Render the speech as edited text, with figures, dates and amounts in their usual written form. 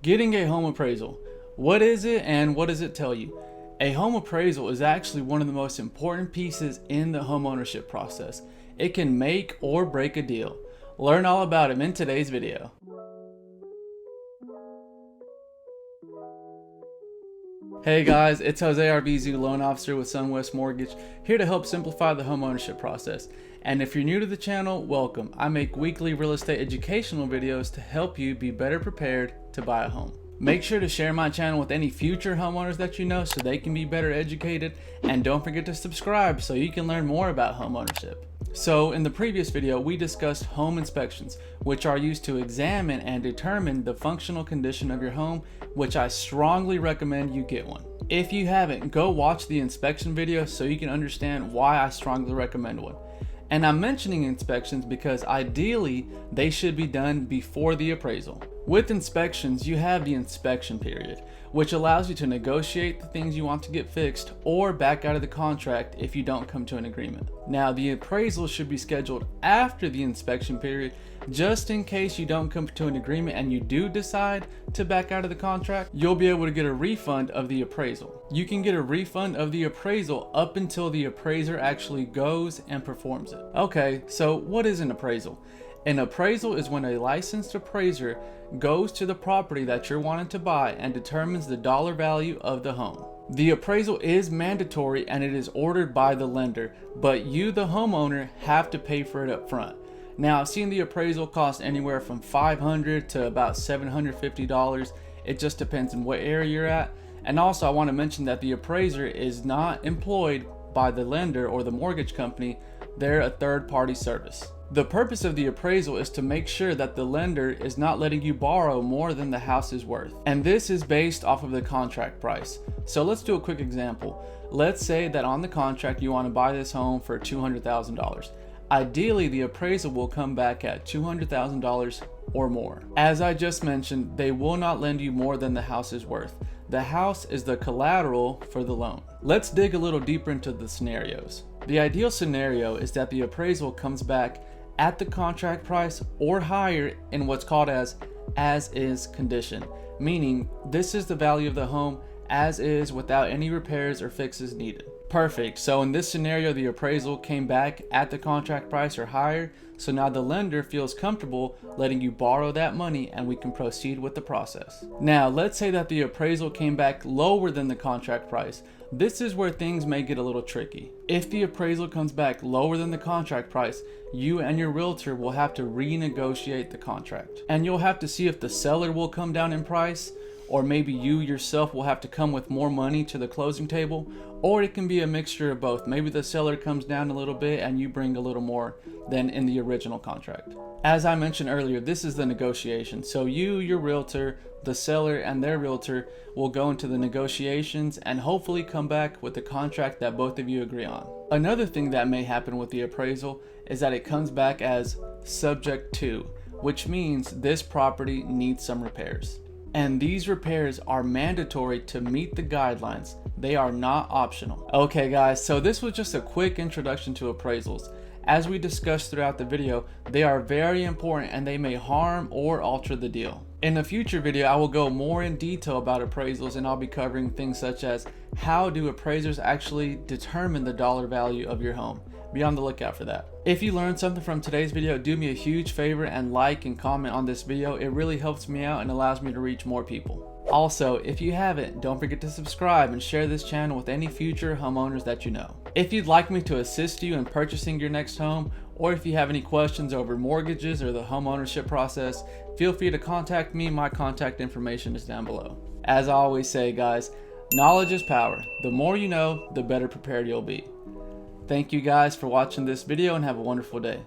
Getting a home appraisal. What is it and what does it tell you? A home appraisal is actually one of the most important pieces in the homeownership process. It can make or break a deal. Learn all about it in today's video. Hey guys, it's Jose.arvizu, loan officer with SunWest Mortgage, here to help simplify the homeownership process. And if you're new to the channel, welcome. I make weekly real estate educational videos to help you be better prepared to buy a home. Make sure to share my channel with any future homeowners that you know so they can be better educated, and don't forget to subscribe so you can learn more about homeownership. So in the previous video, we discussed home inspections, which are used to examine and determine the functional condition of your home, which I strongly recommend you get one. If you haven't, go watch the inspection video so you can understand why I strongly recommend one. And I'm mentioning inspections because ideally they should be done before the appraisal. With inspections, you have the inspection period, which allows you to negotiate the things you want to get fixed or back out of the contract if you don't come to an agreement. Now, the appraisal should be scheduled after the inspection period, just in case you don't come to an agreement and you do decide to back out of the contract. You'll be able to get a refund of the appraisal. You can get a refund of the appraisal up until the appraiser actually goes and performs it. Okay, so what is an appraisal? An appraisal is when a licensed appraiser goes to the property that you're wanting to buy and determines the dollar value of the home. The appraisal is mandatory and it is ordered by the lender, but you, the homeowner, have to pay for it up front. Now, I've seen the appraisal cost anywhere from $500 to about $750. It just depends on what area you're at. And also, I want to mention that the appraiser is not employed by the lender or the mortgage company. They're a third-party service. The purpose of the appraisal is to make sure that the lender is not letting you borrow more than the house is worth. And this is based off of the contract price. So let's do a quick example. Let's say that on the contract you want to buy this home for $200,000. Ideally, the appraisal will come back at $200,000 or more. As I just mentioned, they will not lend you more than the house is worth. The house is the collateral for the loan. Let's dig a little deeper into the scenarios. The ideal scenario is that the appraisal comes back at the contract price or higher in what's called as is condition, meaning this is the value of the home as is without any repairs or fixes needed. Perfect. So in this scenario, the appraisal came back at the contract price or higher, so now the lender feels comfortable letting you borrow that money and we can proceed with the process. Now, let's say that the appraisal came back lower than the contract price. This is where things may get a little tricky. If the appraisal comes back lower than the contract price, you and your realtor will have to renegotiate the contract. And you'll have to see if the seller will come down in price, or maybe you yourself will have to come with more money to the closing table, or it can be a mixture of both. Maybe the seller comes down a little bit and you bring a little more than in the original contract. As I mentioned earlier, this is the negotiation. So you, your realtor, the seller, and their realtor will go into the negotiations and hopefully come back with the contract that both of you agree on. Another thing that may happen with the appraisal is that it comes back as subject to, which means this property needs some repairs. And these repairs are mandatory to meet the guidelines. They are not optional. Okay guys, so this was just a quick introduction to appraisals. As we discussed throughout the video, they are very important and they may harm or alter the deal. In a future video, I will go more in detail about appraisals, and I'll be covering things such as how do appraisers actually determine the dollar value of your home. Be on the lookout for that. If you learned something from today's video, do me a huge favor and like and comment on this video. It really helps me out and allows me to reach more people. Also, if you haven't, don't forget to subscribe and share this channel with any future homeowners that you know. If you'd like me to assist you in purchasing your next home, or if you have any questions over mortgages or the homeownership process, feel free to contact me. My contact information is down below. As I always say, guys, knowledge is power. The more you know, the better prepared you'll be. Thank you guys for watching this video and have a wonderful day.